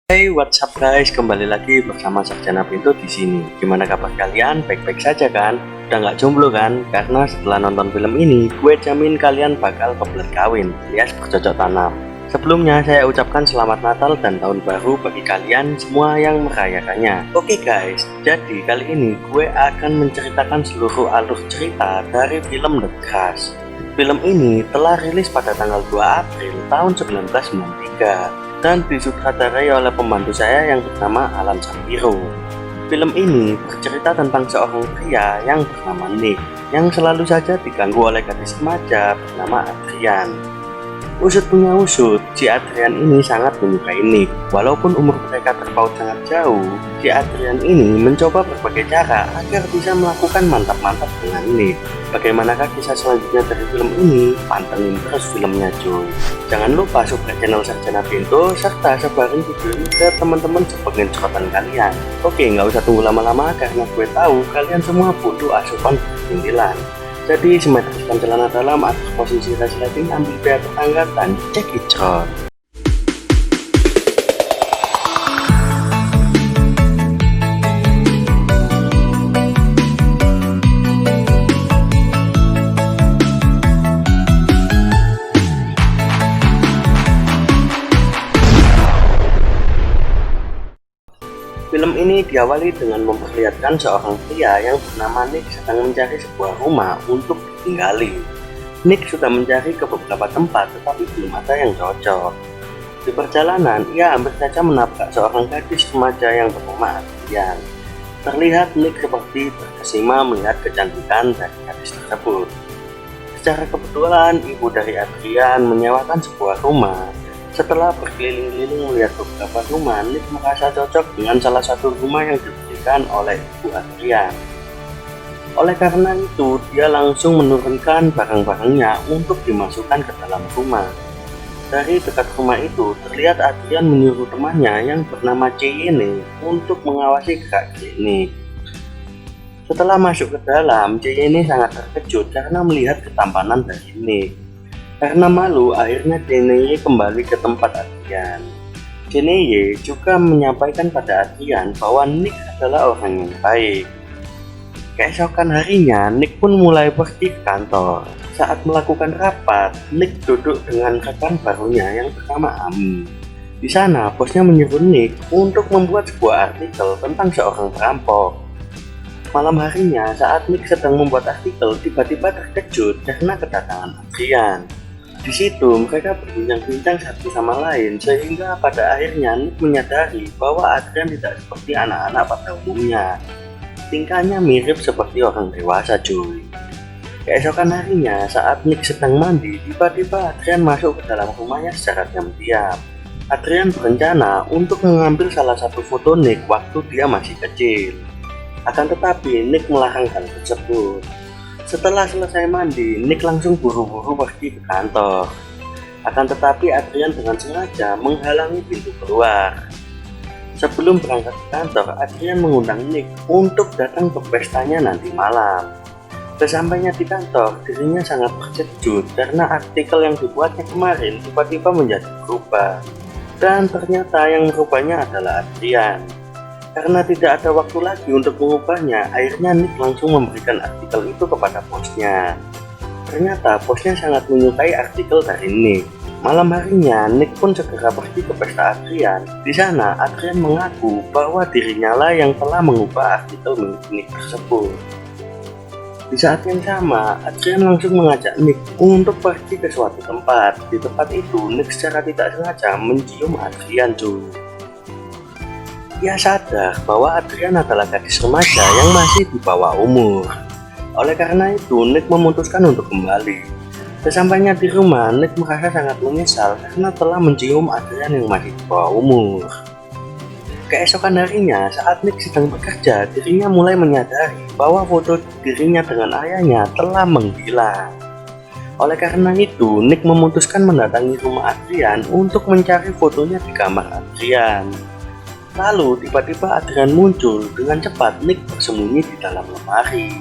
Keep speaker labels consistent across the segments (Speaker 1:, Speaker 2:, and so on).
Speaker 1: Hey, what's up guys? Kembali lagi bersama Sarjana Pintu di sini. Gimana kabar kalian? Baik-baik saja kan? Udah nggak jomblo kan? Karena setelah nonton film ini, gue jamin kalian bakal kebelet kawin, alias bercocok tanam. Sebelumnya saya ucapkan selamat Natal dan Tahun Baru bagi kalian semua yang merayakannya. Oke guys, jadi kali ini gue akan menceritakan seluruh alur cerita dari film The Crash. Film ini telah rilis pada tanggal 2 April tahun 1993 dan disutradarai oleh pembantu saya yang bernama Alan Shapiro. Film ini bercerita tentang seorang pria yang bernama Nick yang selalu saja diganggu oleh gadis remaja bernama Adrian. Usut punya usut, si Adrian ini sangat menyukai Nick. Walaupun umur mereka terpaut sangat jauh, si Adrian ini mencoba berbagai cara agar bisa melakukan mantap-mantap dengan Nick. Bagaimanakah kisah selanjutnya dari film ini? Pantengin terus filmnya cuy. Jangan lupa subscribe channel Sarjana Pintu serta sebarin video ini ke teman-teman sebagian cokotan kalian. Oke, nggak usah tunggu lama-lama karena gue tahu kalian semua butuh asupan berpindilan. Jadi simetriskan celana dalam atas posisi resleting, ambil pihak tetangga dan cek icrot. Film ini diawali dengan memperlihatkan seorang pria yang bernama Nick sedang mencari sebuah rumah untuk ditinggali. Nick sudah mencari ke beberapa tempat tetapi belum ada yang cocok. Di perjalanan, ia hampir saja menabrak seorang gadis remaja yang bernama Adrian. Terlihat Nick seperti terkesima melihat kecantikan dari gadis tersebut. Secara kebetulan, ibu dari Adrian menyewakan sebuah rumah. Setelah berkeliling-keliling melihat beberapa rumah, Nick merasa cocok dengan salah satu rumah yang diberikan oleh ibu Adrian. Oleh karena itu, dia langsung menurunkan barang-barangnya untuk dimasukkan ke dalam rumah. Dari dekat rumah itu, terlihat Adrian menyuruh temannya yang bernama Cheyenne untuk mengawasi gerak-gerik Nick. Setelah masuk ke dalam, Cheyenne sangat terkejut karena melihat ketampanan dari Nick. Karena malu, akhirnya Cheyenne kembali ke tempat Adrian. Cheyenne juga menyampaikan pada Adrian bahwa Nick adalah orang yang baik. Keesokan harinya, Nick pun mulai pergi ke kantor. Saat melakukan rapat, Nick duduk dengan rekan barunya yang bernama Amy. Di sana, bosnya menyuruh Nick untuk membuat sebuah artikel tentang seorang perampok. Malam harinya, saat Nick sedang membuat artikel, tiba-tiba terkejut karena kedatangan Adrian. Di situ mereka berbincang-bincang satu sama lain sehingga pada akhirnya Nick menyadari bahwa Adrian tidak seperti anak-anak pada umumnya. Tingkahnya mirip seperti orang dewasa cuy. Keesokan harinya saat Nick sedang mandi, tiba-tiba Adrian masuk ke dalam rumahnya secara diam-diam. Adrian berencana untuk mengambil salah satu foto Nick waktu dia masih kecil. Akan tetapi Nick melarang hal tersebut. Setelah selesai mandi, Nick langsung buru-buru pergi ke kantor. Akan tetapi Adrian dengan sengaja menghalangi pintu keluar. Sebelum berangkat ke kantor, Adrian mengundang Nick untuk datang ke pestanya nanti malam. Sesampainya di kantor, dirinya sangat terkejut karena artikel yang dibuatnya kemarin tiba-tiba menjadi berubah. Dan ternyata yang merubahnya adalah Adrian. Karena tidak ada waktu lagi untuk mengubahnya, akhirnya Nick langsung memberikan artikel itu kepada bosnya. Ternyata bosnya sangat menyukai artikel dari Nick. Malam harinya, Nick pun segera pergi ke pesta Adrian. Di sana, Adrian mengaku bahwa dirinya lah yang telah mengubah artikel milik Nick tersebut. Di saat yang sama, Adrian langsung mengajak Nick untuk pergi ke suatu tempat. Di tempat itu, Nick secara tidak sengaja mencium Adrian cuy. Ia sadar bahwa Adrian adalah gadis remaja yang masih di bawah umur. Oleh karena itu, Nick memutuskan untuk kembali. Sesampainya di rumah, Nick merasa sangat menyesal karena telah mencium Adrian yang masih di bawah umur. Keesokan harinya, saat Nick sedang bekerja, dirinya mulai menyadari bahwa foto dirinya dengan ayahnya telah menghilang. Oleh karena itu, Nick memutuskan mendatangi rumah Adrian untuk mencari fotonya di kamar Adrian. Lalu tiba-tiba Adrian muncul. Dengan cepat Nick bersembunyi di dalam lemari.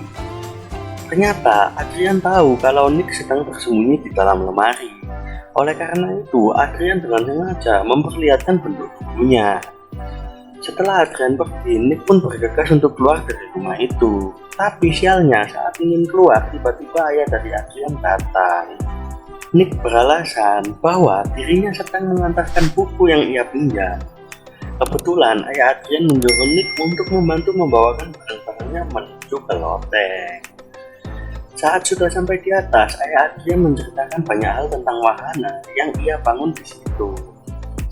Speaker 1: Ternyata Adrian tahu kalau Nick sedang bersembunyi di dalam lemari. Oleh karena itu, Adrian dengan sengaja memperlihatkan bentuk tubuhnya. Setelah Adrian pergi, Nick pun bergegas untuk keluar dari rumah itu. Tapi sialnya saat ingin keluar, tiba-tiba ayah dari Adrian datang. Nick beralasan bahwa dirinya sedang mengantarkan buku yang ia pinjam. Kebetulan ayah Adrian menyuruh Nick untuk membantu membawakan barang-barangnya menuju ke loteng. Saat sudah sampai di atas, ayah Adrian menceritakan banyak hal tentang wahana yang ia bangun di situ.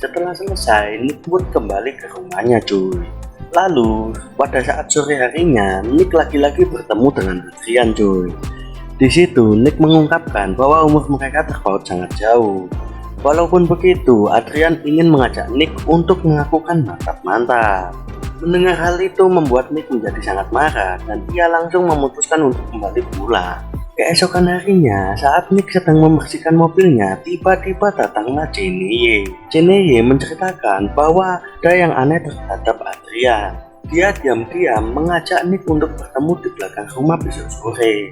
Speaker 1: Setelah selesai, Nick pun kembali ke rumahnya cuy. Lalu, pada saat sore harinya, Nick lagi-lagi bertemu dengan Adrian cuy. Di situ, Nick mengungkapkan bahwa umur mereka terpaut sangat jauh. Walaupun begitu, Adrian ingin mengajak Nick untuk melakukan mantap-mantap. Mendengar hal itu membuat Nick menjadi sangat marah dan ia langsung memutuskan untuk kembali pulang. Keesokan harinya, saat Nick sedang membersihkan mobilnya, tiba-tiba datanglah Jenny. Jenny menceritakan bahwa ada yang aneh terhadap Adrian. Dia diam-diam mengajak Nick untuk bertemu di belakang rumah besok sore.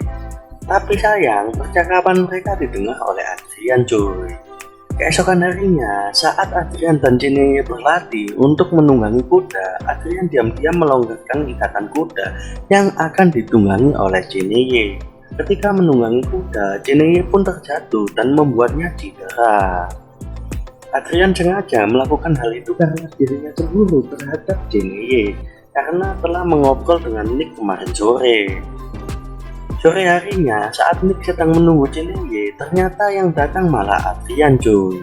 Speaker 1: Tapi sayang, percakapan mereka didengar oleh Adrian cuy. Keesokan harinya, saat Adrian dan Jenny berlatih untuk menunggangi kuda, Adrian diam-diam melonggarkan ikatan kuda yang akan ditunggangi oleh Jenny. Ketika menunggangi kuda, Jenny pun terjatuh dan membuatnya cedera. Adrian sengaja melakukan hal itu karena dirinya cemburu terhadap Jenny karena telah mengobrol dengan Nick kemarin sore. Sore harinya, saat Nick sedang menunggu Jenny, ternyata yang datang malah Adrian cuy.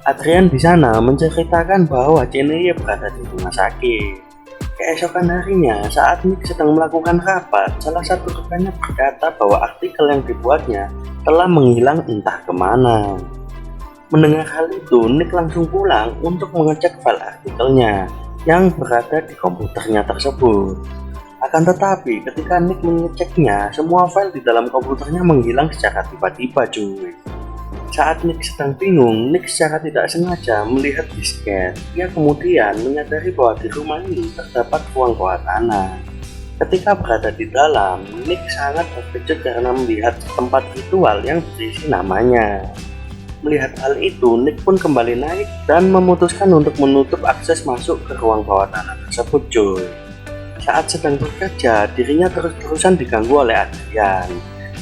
Speaker 1: Adrian di sana menceritakan bahwa Jenny berada di rumah sakit. Keesokan harinya, saat Nick sedang melakukan rapat, salah satu rekannya berkata bahwa artikel yang dibuatnya telah menghilang entah kemana. Mendengar hal itu, Nick langsung pulang untuk mengecek file artikelnya yang berada di komputernya tersebut. Akan tetapi, ketika Nick mengeceknya, semua file di dalam komputernya menghilang secara tiba-tiba cuy. Saat Nick sedang bingung, Nick secara tidak sengaja melihat disket. Ia kemudian menyadari bahwa di rumah ini terdapat ruang bawah tanah. Ketika berada di dalam, Nick sangat terkejut karena melihat tempat ritual yang berisi namanya. Melihat hal itu, Nick pun kembali naik dan memutuskan untuk menutup akses masuk ke ruang bawah tanah tersebut cuy. Saat sedang bekerja, dirinya terus-terusan diganggu oleh Adrian.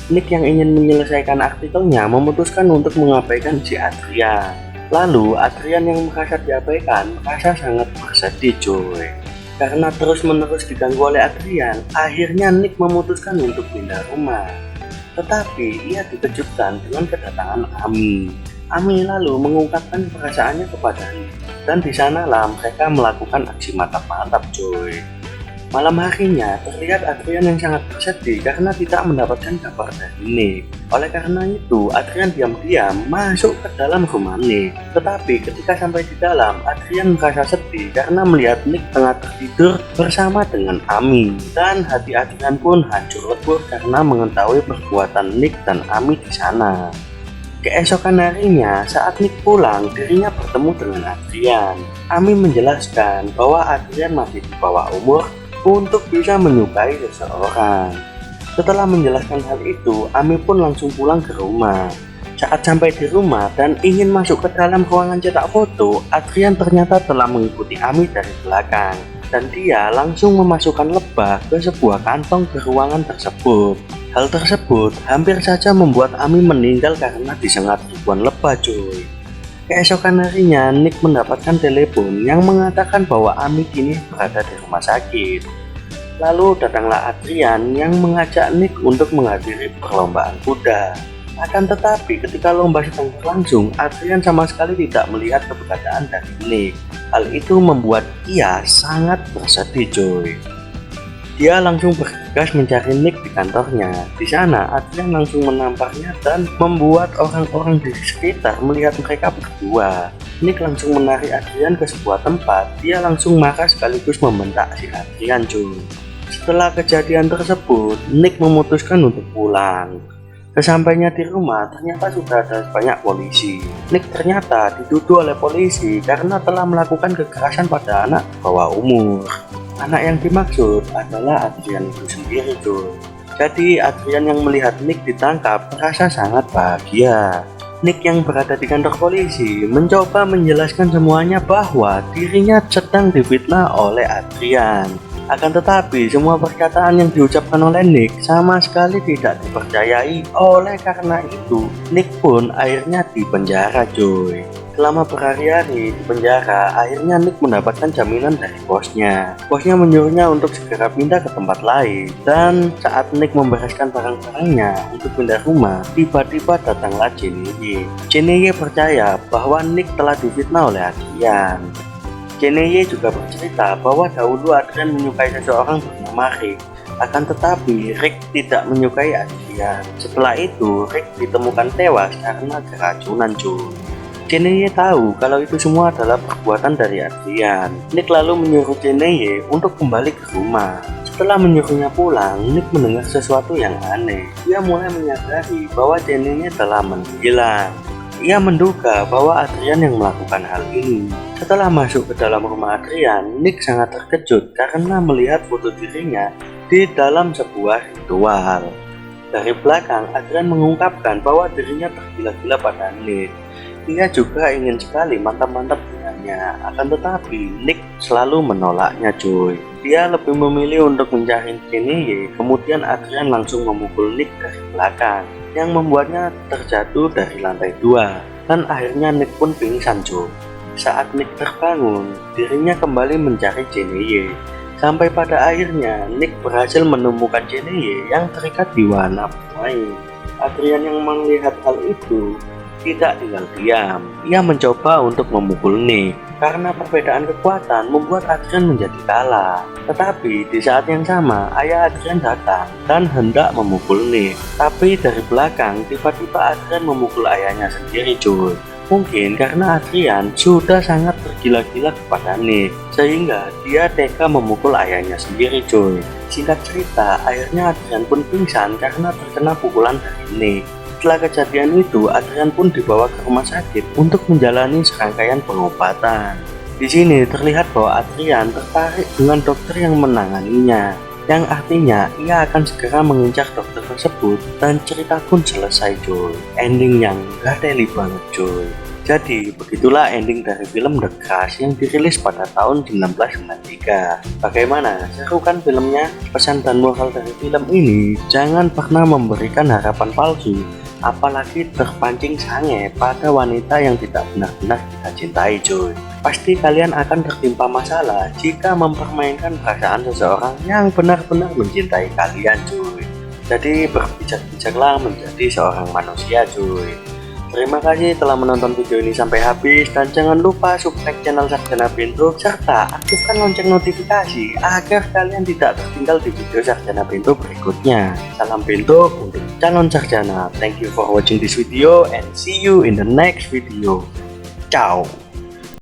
Speaker 1: Nick yang ingin menyelesaikan artikelnya memutuskan untuk mengabaikan si Adrian. Lalu Adrian yang merasa diabaikan merasa sangat bersedih cuy. Karena terus-menerus diganggu oleh Adrian, akhirnya Nick memutuskan untuk pindah rumah. Tetapi ia dikejutkan dengan kedatangan Ami. Ami lalu mengungkapkan perasaannya kepada Nick, dan di sanalah mereka melakukan aksi mantap-mantap cuy. Malam harinya, terlihat Adrian yang sangat bersedih karena tidak mendapatkan kabar dari Nick. Oleh karena itu, Adrian diam-diam masuk ke dalam rumah Nick. Tetapi ketika sampai di dalam, Adrian merasa sedih karena melihat Nick tengah tertidur bersama dengan Ami. Dan hati Adrian pun hancur lebur karena mengetahui perbuatan Nick dan Ami di sana. Keesokan harinya, saat Nick pulang, dirinya bertemu dengan Adrian. Ami menjelaskan bahwa Adrian masih di bawah umur untuk bisa menyukai seseorang. Setelah menjelaskan hal itu, Ami pun langsung pulang ke rumah. Saat sampai di rumah dan ingin masuk ke dalam ruangan cetak foto, Adrian ternyata telah mengikuti Ami dari belakang dan dia langsung memasukkan lebah ke sebuah kantong ke ruangan tersebut. Hal tersebut hampir saja membuat Ami meninggal karena disengat ribuan lebah cuy. Keesokan harinya, Nick mendapatkan telepon yang mengatakan bahwa Ami kini berada di rumah sakit. Lalu datanglah Adrian yang mengajak Nick untuk menghadiri perlombaan kuda. Akan tetapi ketika lomba sedang berlangsung, Adrian sama sekali tidak melihat keberadaan dari Nick. Hal itu membuat ia sangat bersedih cuy. Dia langsung bergegas mencari Nick di kantornya. Di sana, Adrian langsung menampaknya dan membuat orang-orang di sekitar melihat mereka berdua. Nick langsung menarik Adrian ke sebuah tempat. Dia langsung marah sekaligus membentak si Adrian cuy. Setelah kejadian tersebut, Nick memutuskan untuk pulang. Sesampainya di rumah, ternyata sudah ada banyak polisi. Nick ternyata dituduh oleh polisi karena telah melakukan kekerasan pada anak bawah umur. Anak yang dimaksud adalah Adrian itu sendiri tuh. Jadi Adrian yang melihat Nick ditangkap merasa sangat bahagia. Nick yang berada di kantor polisi mencoba menjelaskan semuanya bahwa dirinya sedang difitnah oleh Adrian. Akan tetapi semua perkataan yang diucapkan oleh Nick sama sekali tidak dipercayai. Oleh karena itu, Nick pun akhirnya dipenjara, cuy. Selama berhari-hari di penjara, akhirnya Nick mendapatkan jaminan dari bosnya. Bosnya menyuruhnya untuk segera pindah ke tempat lain. Dan saat Nick membereskan barang-barangnya untuk pindah rumah, tiba-tiba datanglah Jenny. Jenny percaya bahwa Nick telah difitnah oleh Adrian. Jenny juga bercerita bahwa dahulu Adrian menyukai seseorang bernama Rick. Akan tetapi Rick tidak menyukai Adrian. Setelah itu, Rick ditemukan tewas karena keracunan, cuy. Jenny tahu kalau itu semua adalah perbuatan dari Adrian. Nick lalu menyuruh Jenny untuk kembali ke rumah. Setelah menyuruhnya pulang, Nick mendengar sesuatu yang aneh. Dia mulai menyadari bahwa Jenny telah menghilang. Ia menduga bahwa Adrian yang melakukan hal ini. Setelah masuk ke dalam rumah Adrian, Nick sangat terkejut karena melihat foto dirinya di dalam sebuah ritual. Dari belakang, Adrian mengungkapkan bahwa dirinya tergila-gila pada Nick. Ia juga ingin sekali mantap-mantap dengannya, akan tetapi Nick selalu menolaknya, cuy. Dia lebih memilih untuk mencari Jenny, kemudian Adrian langsung memukul Nick dari belakang, yang membuatnya terjatuh dari lantai 2, dan akhirnya Nick pun pingsan, cuy. Saat Nick terbangun, dirinya kembali mencari Jenny. Sampai pada akhirnya, Nick berhasil menemukan Jenny yang terikat di wahana bermain. Adrian yang melihat hal itu tidak tinggal diam. Ia mencoba untuk memukul Nick karena perbedaan kekuatan membuat Adrian menjadi kalah. Tetapi di saat yang sama, ayah Adrian datang dan hendak memukul Nick. Tapi dari belakang, tiba-tiba Adrian memukul ayahnya sendiri, cuy. Mungkin karena Adrian sudah sangat tergila-gila kepada Nick, sehingga dia tega memukul ayahnya sendiri, cuy. Singkat cerita, akhirnya Adrian pun pingsan karena terkena pukulan dari Nick. Setelah kejadian itu, Adrian pun dibawa ke rumah sakit untuk menjalani serangkaian pengobatan. Di sini terlihat bahwa Adrian tertarik dengan dokter yang menanganinya, yang artinya ia akan segera mengincar dokter tersebut dan cerita pun selesai, cuy. Ending yang gak teli banget, cuy. Jadi begitulah ending dari film The Crush yang dirilis pada tahun 1993. Bagaimana? Seru kan filmnya? Pesan dan moral dari film ini, jangan pernah memberikan harapan palsu, apalagi terpancing sange pada wanita yang tidak benar-benar kita cintai, cuy. Pasti kalian akan tertimpa masalah jika mempermainkan perasaan seseorang yang benar-benar mencintai kalian, cuy. Jadi berbijak-bijaklah menjadi seorang manusia, cuy. Terima kasih telah menonton video ini sampai habis, dan jangan lupa subscribe channel Sarjana Bento serta aktifkan lonceng notifikasi agar kalian tidak tertinggal di video Sarjana Bento berikutnya. Salam Bento untuk calon sarjana. Thank you for watching this video and see you in the next video. Ciao.